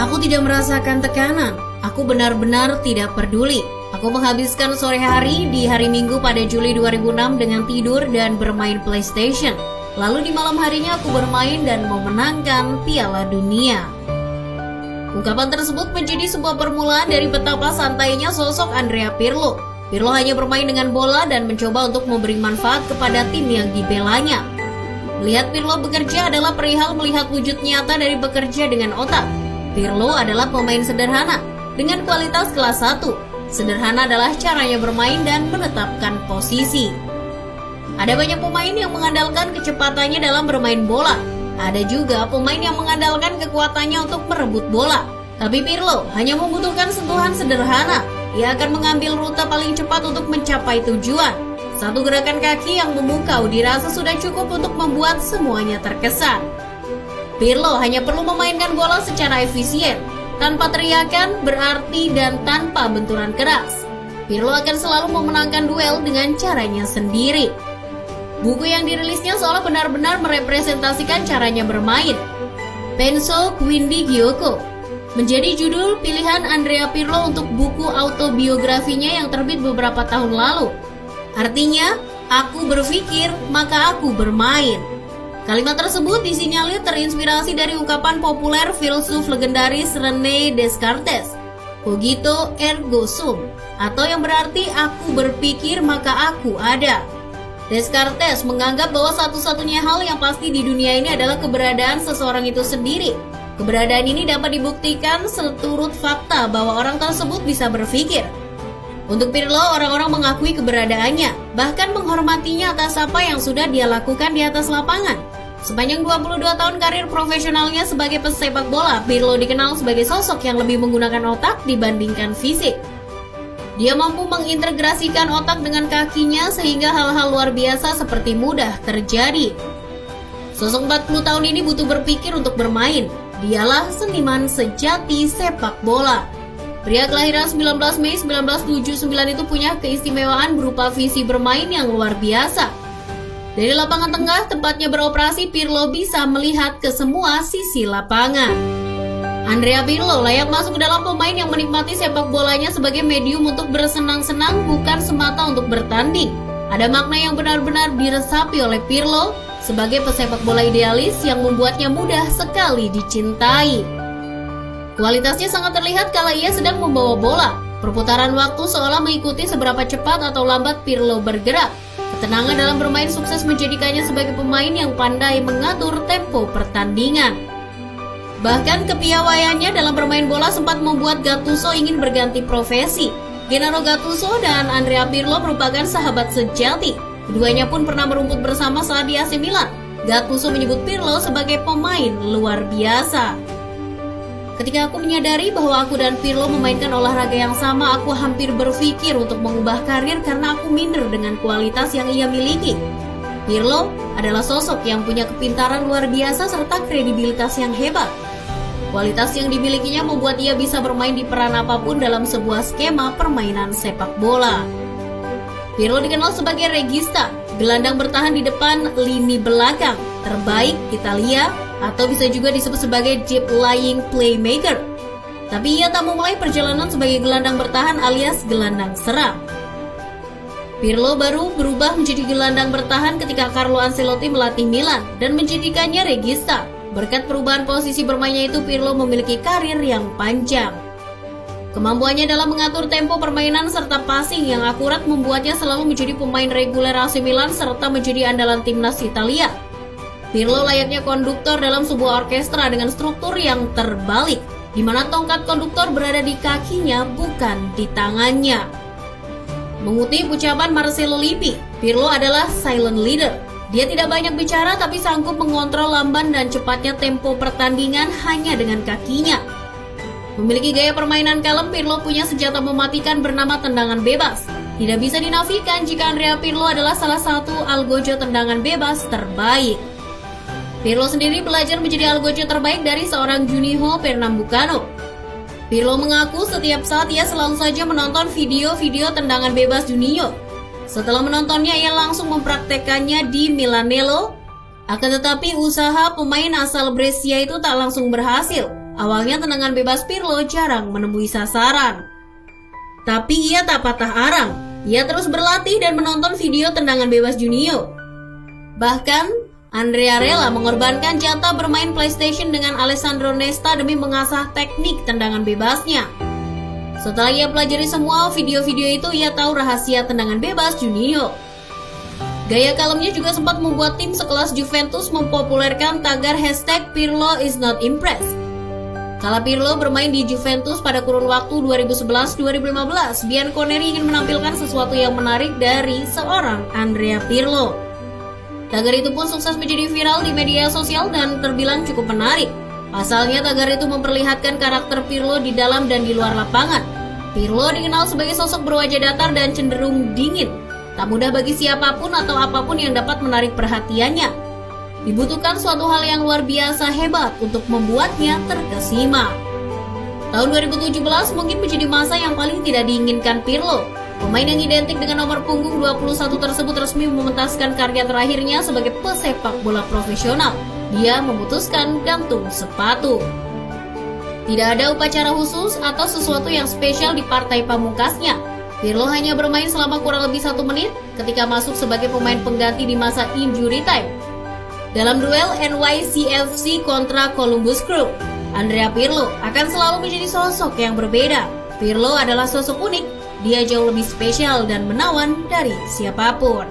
Aku tidak merasakan tekanan. Aku benar-benar tidak peduli. Aku menghabiskan sore hari di hari Minggu pada Juli 2006 dengan tidur dan bermain PlayStation. Lalu di malam harinya aku bermain dan memenangkan Piala Dunia. Ungkapan tersebut menjadi sebuah permulaan dari betapa santainya sosok Andrea Pirlo. Pirlo hanya bermain dengan bola dan mencoba untuk memberi manfaat kepada tim yang dibelanya. Melihat Pirlo bekerja adalah perihal melihat wujud nyata dari bekerja dengan otak. Pirlo adalah pemain sederhana dengan kualitas kelas 1. Sederhana adalah caranya bermain dan menetapkan posisi. Ada banyak pemain yang mengandalkan kecepatannya dalam bermain bola. Ada juga pemain yang mengandalkan kekuatannya untuk merebut bola. Tapi Pirlo hanya membutuhkan sentuhan sederhana. Ia akan mengambil rute paling cepat untuk mencapai tujuan. Satu gerakan kaki yang memukau dirasa sudah cukup untuk membuat semuanya terkesan. Pirlo hanya perlu memainkan bola secara efisien, tanpa teriakan, berarti, dan tanpa benturan keras. Pirlo akan selalu memenangkan duel dengan caranya sendiri. Buku yang dirilisnya seolah benar-benar merepresentasikan caranya bermain. Penso Quindi Gioco menjadi judul pilihan Andrea Pirlo untuk buku autobiografinya yang terbit beberapa tahun lalu. Artinya, aku berpikir, maka aku bermain. Kalimat tersebut disinyalir terinspirasi dari ungkapan populer filsuf legendaris René Descartes, cogito ergo sum, atau yang berarti aku berpikir maka aku ada. Descartes menganggap bahwa satu-satunya hal yang pasti di dunia ini adalah keberadaan seseorang itu sendiri. Keberadaan ini dapat dibuktikan seturut fakta bahwa orang tersebut bisa berpikir. Untuk Pirlo, orang-orang mengakui keberadaannya, bahkan menghormatinya atas apa yang sudah dia lakukan di atas lapangan. Sepanjang 22 tahun karir profesionalnya sebagai pesepak bola, Pirlo dikenal sebagai sosok yang lebih menggunakan otak dibandingkan fisik. Dia mampu mengintegrasikan otak dengan kakinya sehingga hal-hal luar biasa seperti mudah terjadi. Sosok 40 tahun ini butuh berpikir untuk bermain. Dialah seniman sejati sepak bola. Pria kelahiran 19 Mei 1979 itu punya keistimewaan berupa visi bermain yang luar biasa. Dari lapangan tengah tempatnya beroperasi, Pirlo bisa melihat ke semua sisi lapangan. Andrea Pirlo layak masuk ke dalam pemain yang menikmati sepak bolanya sebagai medium untuk bersenang-senang, bukan semata untuk bertanding. Ada makna yang benar-benar diresapi oleh Pirlo sebagai pesepak bola idealis yang membuatnya mudah sekali dicintai. Kualitasnya sangat terlihat kala ia sedang membawa bola. Perputaran waktu seolah mengikuti seberapa cepat atau lambat Pirlo bergerak. Ketenangan dalam bermain sukses menjadikannya sebagai pemain yang pandai mengatur tempo pertandingan. Bahkan kepiawaiannya dalam bermain bola sempat membuat Gattuso ingin berganti profesi. Gennaro Gattuso dan Andrea Pirlo merupakan sahabat sejati. Keduanya pun pernah merumput bersama saat di AC Milan. Gattuso menyebut Pirlo sebagai pemain luar biasa. Ketika aku menyadari bahwa aku dan Pirlo memainkan olahraga yang sama, aku hampir berpikir untuk mengubah karir karena aku minder dengan kualitas yang ia miliki. Pirlo adalah sosok yang punya kepintaran luar biasa serta kredibilitas yang hebat. Kualitas yang dimilikinya membuat ia bisa bermain di peran apapun dalam sebuah skema permainan sepak bola. Pirlo dikenal sebagai regista, gelandang bertahan di depan lini belakang, terbaik Italia, atau bisa juga disebut sebagai deep lying playmaker. Tapi ia tak memulai perjalanan sebagai gelandang bertahan alias gelandang serang. Pirlo baru berubah menjadi gelandang bertahan ketika Carlo Ancelotti melatih Milan dan menjadikannya regista. Berkat perubahan posisi bermainnya itu, Pirlo memiliki karir yang panjang. Kemampuannya dalam mengatur tempo permainan serta passing yang akurat membuatnya selalu menjadi pemain reguler AC Milan serta menjadi andalan timnas Italia. Pirlo layaknya konduktor dalam sebuah orkestra dengan struktur yang terbalik, di mana tongkat konduktor berada di kakinya bukan di tangannya. Mengutip ucapan Marcello Lippi, Pirlo adalah silent leader. Dia tidak banyak bicara tapi sanggup mengontrol lamban dan cepatnya tempo pertandingan hanya dengan kakinya. Memiliki gaya permainan kalem, Pirlo punya senjata mematikan bernama tendangan bebas. Tidak bisa dinafikan jika Andrea Pirlo adalah salah satu algojo tendangan bebas terbaik. Pirlo sendiri belajar menjadi algojo terbaik dari seorang Juninho Pernambucano. Pirlo mengaku setiap saat ia selalu saja menonton video-video tendangan bebas Juninho. Setelah menontonnya, ia langsung mempraktekannya di Milanello. Akan tetapi usaha pemain asal Brescia itu tak langsung berhasil. Awalnya tendangan bebas Pirlo jarang menemui sasaran. Tapi ia tak patah arang. Ia terus berlatih dan menonton video tendangan bebas Juninho. Bahkan, Andrea rela mengorbankan jatah bermain PlayStation dengan Alessandro Nesta demi mengasah teknik tendangan bebasnya. Setelah ia pelajari semua video-video itu, ia tahu rahasia tendangan bebas Juninho. Gaya kalemnya juga sempat membuat tim sekelas Juventus mempopulerkan tagar #Pirlo is not impressed. Kala Pirlo bermain di Juventus pada kurun waktu 2011-2015, Bianconeri ingin menampilkan sesuatu yang menarik dari seorang Andrea Pirlo. Tagar itu pun sukses menjadi viral di media sosial dan terbilang cukup menarik. Pasalnya tagar itu memperlihatkan karakter Pirlo di dalam dan di luar lapangan. Pirlo dikenal sebagai sosok berwajah datar dan cenderung dingin. Tak mudah bagi siapapun atau apapun yang dapat menarik perhatiannya. Dibutuhkan suatu hal yang luar biasa hebat untuk membuatnya terkesima. Tahun 2017 mungkin menjadi masa yang paling tidak diinginkan Pirlo. Pemain yang identik dengan nomor punggung 21 tersebut resmi mementaskan karya terakhirnya sebagai pesepak bola profesional. Dia memutuskan gantung sepatu. Tidak ada upacara khusus atau sesuatu yang spesial di partai pamungkasnya. Pirlo hanya bermain selama kurang lebih 1 menit ketika masuk sebagai pemain pengganti di masa injury time. Dalam duel NYCFC kontra Columbus Crew, Andrea Pirlo akan selalu menjadi sosok yang berbeda. Pirlo adalah sosok unik, dia jauh lebih spesial dan menawan dari siapapun.